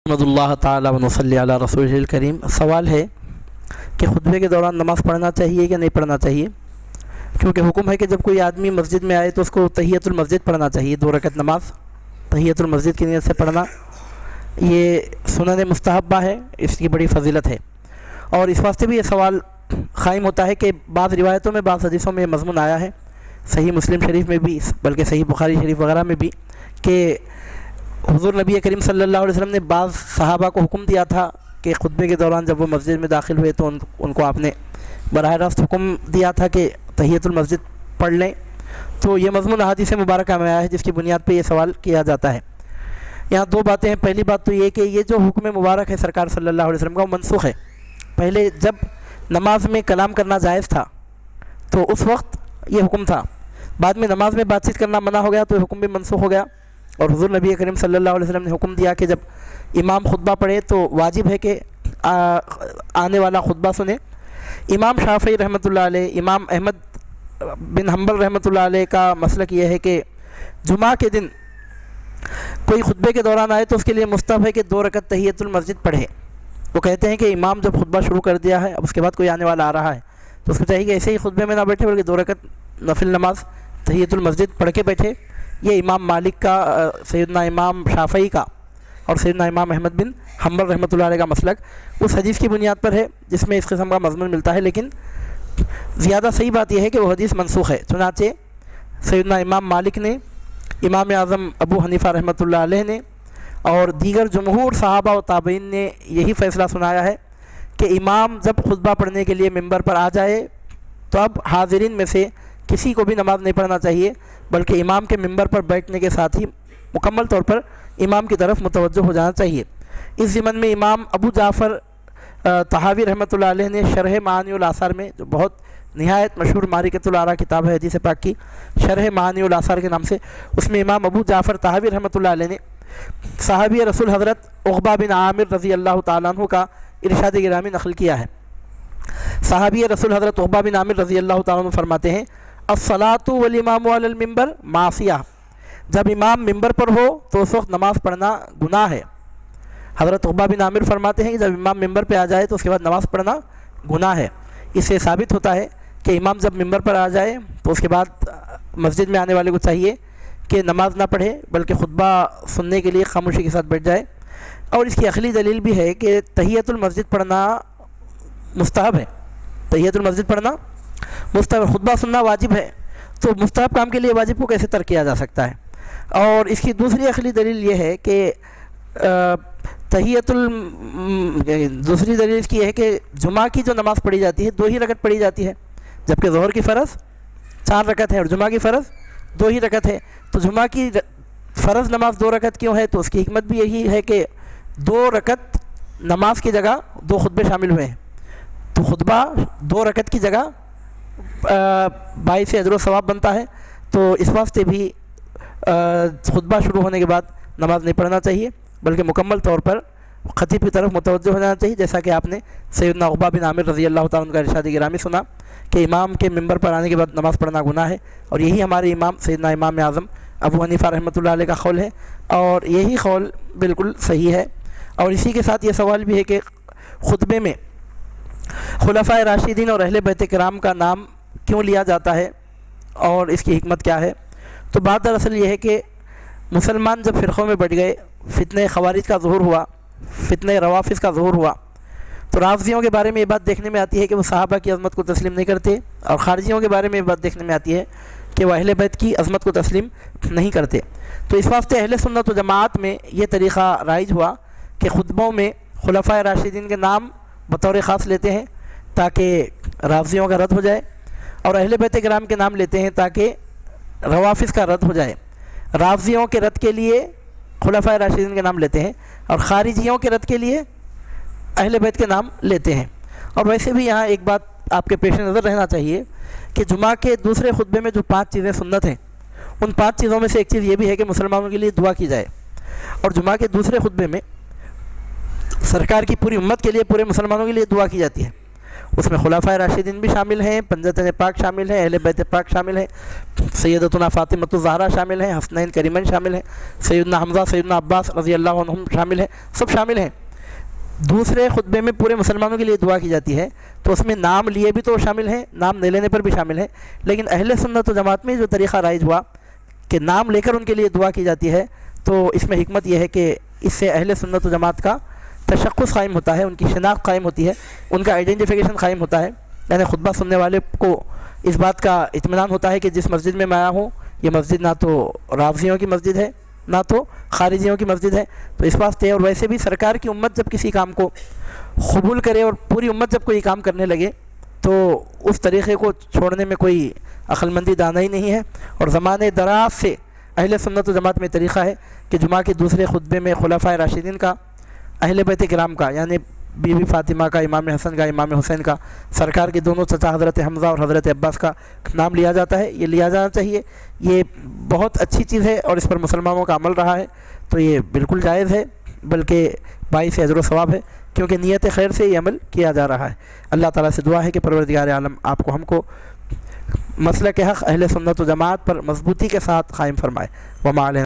अल्लाह ताला व नसल्ली अला रसूलिल करीम। सवाल है कि खुतबे के दौरान नमाज़ पढ़ना चाहिए या नहीं पढ़ना चाहिए, क्योंकि हुक्म है कि जब कोई आदमी मस्जिद में आए तो उसको तहियतुल मस्जिद पढ़ना चाहिए। 2 रकत नमाज तहियतुल मस्जिद की नीयत से पढ़ना ये सुनन मुस्तहब्बा है, इसकी बड़ी फजीलत है। और इस वास्ते भी ये सवाल क़ाइम होता है कि बाज़ रिवायतों में, बाज़ हदीसों में मज़मून आया है, सही मुस्लिम शरीफ में भी, बल्कि सही बुखारी शरीफ वगैरह में भी, कि हुज़ूर नबी करीम सल्लल्लाहु अलैहि वसल्लम ने बाज़ सहाबा को हुक्म दिया था कि खुतबे के दौरान जब वो मस्जिद में दाखिल हुए तो उनको आपने बराह रास्त हुक्म दिया था कि तहियतुल मस्जिद पढ़ लें। तो ये मज़मून हदीस मुबारक में आया है, जिसकी बुनियाद पे ये सवाल किया जाता है। यहाँ 2 बातें हैं। पहली बात तो ये कि ये जो हुक्म मुबारक है सरकार सल्लल्लाहु अलैहि वसल्लम का, वो मनसूख है। पहले जब नमाज में कलाम करना जायज़ था तो उस वक्त ये हुक्म था, बाद में नमाज में बातचीत करना मना हो गया तो ये हुक्म भी मनसूख हो गया। और हुज़ूर नबी करीम सल्लल्लाहु अलैहि वसल्लम ने हुक्म दिया कि जब इमाम खुतबा पढ़े तो वाजिब है कि आने वाला खुतबा सुने। इमाम शाफ़ी रहमतुल्लाह अलैह, इमाम अहमद बिन हम्बल रहमतुल्लाह अलैह का मसलक ये है कि जुमा के दिन कोई खुतबे के दौरान आए तो उसके लिए मुस्तहब है कि 2 रकत तहियतुल मस्जिद पढ़े। वो कहते हैं कि इमाम जब खुतबा शुरू कर दिया है, अब उसके बाद कोई आने वाला आ रहा है तो उसको चाहिए कि ऐसे ही खुतबे में ना बैठे, बल्कि 2 रकत नफिल नमाज तहियतुल मस्जिद पढ़ के बैठे। ये इमाम मालिक का, सैयदना इमाम शाफ़ई का और सैयदना इमाम अहमद बिन हम्बल रहमतुल्लाह अलैह का मसलक उस हदीस की बुनियाद पर है जिसमें इस किस्म का मज़मून मिलता है। लेकिन ज़्यादा सही बात यह है कि वो हदीस मनसूख है। चुनाचे सैयदना इमाम मालिक ने, इमाम आज़म अबू हनीफ़ा रहमतुल्लाह अलैह ने और दीगर जमहूर सहाबा व ताबईन ने यही फ़ैसला सुनाया है कि इमाम जब खुतबा पढ़ने के लिए मिंबर पर आ जाए तो अब हाज़िरीन में से किसी को भी नमाज़ नहीं पढ़ना चाहिए, बल्कि इमाम के मिंबर पर बैठने के साथ ही मुकम्मल तौर पर इमाम की तरफ मुतवज्जो हो जाना चाहिए। इस ज़िमन में इमाम अबू जाफ़र तहावी रहमतुल्लाह अलैह ने शरह मानिउल आसार में, जो बहुत निहायत मशहूर मारिकतुल आरा किताब है हदीस पाक की, शरह मानिउल आसार के नाम से, उसमें इमाम अबू जाफ़र तहावी रहमतुल्लाह अलैह ने सहाबी रसूल हज़रत उक़बा बिन आमिर रज़ी अल्लाह तआला अन्हु का इरशाद गिरामी नक़ल किया है। सहाबी रसूल हज़रत उक़बा बिन आमिर रज़ी अल्लाह तआला अन्हु फरमाते हैं, अस्सलातु वल इमामु अलल मिंबर मासिया। जब इमाम मिंबर पर हो तो उस वक्त नमाज़ पढ़ना गुनाह है। हज़रत उक़बा बिन आमिर फरमाते हैं कि जब इमाम मिंबर पे आ जाए तो उसके बाद नमाज़ पढ़ना गुनाह है। इससे साबित होता है कि इमाम जब मिंबर पर आ जाए तो उसके बाद मस्जिद में आने वाले को चाहिए कि नमाज ना पढ़े, बल्कि खुतबा सुनने के लिए खामोशी के साथ बैठ जाए। और इसकी अखली दलील भी है कि तहियतुल मस्जिद पढ़ना मुस्तहब है। तहियतुल मस्जिद पढ़ना मुस्तहब, खुतबा सुनना वाजिब है, तो मुस्तहब काम के लिए वाजिब को कैसे तर्क किया जा सकता है। और इसकी दूसरी अखली दलील ये है कि दूसरी दलील इसकी है कि जुमा की जो नमाज़ पढ़ी जाती है 2 ही रकत पढ़ी जाती है, जबकि ज़ोहर की फ़र्ज़ 4 रकत है और जुमा की फ़र्ज़ 2 ही रकत है। तो जुमा की फ़र्ज़ नमाज 2 रकत क्यों है, तो उसकी हिकमत भी यही है कि 2 रकत नमाज की जगह 2 खुतबे शामिल हुए हैं, तो खुतबा 2 रकत की जगह 22 से अजर सवाब बनता है। तो इस वास्ते भी खुतबा शुरू होने के बाद नमाज नहीं पढ़ना चाहिए, बल्कि मुकम्मल तौर पर खतीब की तरफ मुतवज्जो हो जाना चाहिए। जैसा कि आपने सैयदना उक़बा बिन आमिर रज़ी अल्लाह तआला अन्हु का इरशाद गिरामी सुना कि इमाम के मिंबर पर आने के बाद नमाज़ पढ़ना गुनाह है। और यही हमारे इमाम सैयदना इमाम आज़म अबू हनीफ़ा रहमतुल्लाह अलैह का क़ौल है, और यही क़ौल बिल्कुल सही है। और इसी के साथ ये सवाल भी है कि खुतबे में खुलफ़ाए राशिदीन और अहले बैत किराम का नाम क्यों लिया जाता है और इसकी हिकमत क्या है। तो बात दरअसल ये है कि मुसलमान जब फ़िरक़ों में बढ़ गए, फ़ितने ख़वारिज का ज़ुहूर हुआ, फ़ितने रवाफ़िज़ का ज़ुहूर हुआ, तो राफ़िज़ियों के बारे में ये बात देखने में आती है कि वो सहाबा की अज़मत को तस्लीम नहीं करते, और ख़ारिजियों के बारे में ये बात देखने में आती है कि वह अहले बैत की अज़मत को तस्लीम नहीं करते। तो इस वास्ते अहले सुन्नत व जमात में ये तरीक़ा राइज हुआ कि खुतबों में खुलफ़ाए राशिदीन के नाम बतौर ख़ास लेते हैं ताकि राफ़िज़ियों का रद्द हो जाए, और अहले बैत किराम के नाम लेते हैं ताकि रवाफ़िज़ का रद्द हो जाए। राफ़िज़ियों के रद्द के लिए खुलफ़ाए राशिदीन के नाम लेते हैं, और ख़ारिजियों के रद्द के लिए अहले बैत के नाम लेते हैं। और वैसे भी यहाँ एक बात आपके पेश नज़र रहना चाहिए कि जुमा के दूसरे खुतबे में जो 5 चीज़ें सुन्नत हैं, उन 5 चीज़ों में से एक चीज़ ये भी है कि मुसलमानों के लिए दुआ की जाए। और जुमा के दूसरे खुतबे में सरकार की पूरी उम्मत के लिए, पूरे मुसलमानों के लिए दुआ की जाती है। اس میں خلفائے راشدین بھی شامل ہیں، پنجتن پاک شامل ہیں، اہل بیت پاک شامل ہیں، سیدتنا فاطمۃ الزہرا شامل ہیں، حسنین کریمین شامل ہیں، سیدنا حمزہ سیدنا عباس رضی اللہ عنہم شامل ہیں، سب شامل ہیں۔ دوسرے خطبے میں پورے مسلمانوں کے لیے دعا کی جاتی ہے، تو اس میں نام لیے بھی تو شامل ہیں، نام نہیں لینے پر بھی شامل ہیں، لیکن اہل سنت و جماعت میں جو طریقہ رائج ہوا کہ نام لے کر ان کے لیے دعا کی جاتی ہے، تو اس میں حکمت یہ ہے کہ اس سے اہل سنت و جماعت کا تشخص قائم ہوتا ہے، ان کی شناخت قائم ہوتی ہے، ان کا آئیڈینٹیفیکیشن قائم ہوتا ہے، یعنی خطبہ سننے والے کو اس بات کا اطمینان ہوتا ہے کہ جس مسجد میں آیا ہوں یہ مسجد نہ تو رافضیوں کی مسجد ہے نہ تو خارجیوں کی مسجد ہے۔ تو اس واسطے، اور ویسے بھی سرکار کی امت جب کسی کام کو قبول کرے اور پوری امت جب کوئی کام کرنے لگے تو اس طریقے کو چھوڑنے میں کوئی عقل مندی دانائی نہیں ہے، اور زمانے دراز سے اہل سنت و جماعت میں طریقہ ہے کہ جمعہ کے دوسرے خطبے میں خلفائے راشدین کا، اہل بیت کرام کا، یعنی بی بی فاطمہ کا، امام حسن کا، امام حسین کا، سرکار کے دونوں چچا حضرت حمزہ اور حضرت عباس کا نام لیا جاتا ہے۔ یہ لیا جانا چاہیے، یہ بہت اچھی چیز ہے اور اس پر مسلمانوں کا عمل رہا ہے، تو یہ بالکل جائز ہے، بلکہ باعث اجر و ثواب ہے، کیونکہ نیت خیر سے یہ عمل کیا جا رہا ہے۔ اللہ تعالیٰ سے دعا ہے کہ پروردگار عالم آپ کو، ہم کو مسلک حق اہل سنت و جماعت پر مضبوطی کے ساتھ قائم فرمائے۔ وما علینا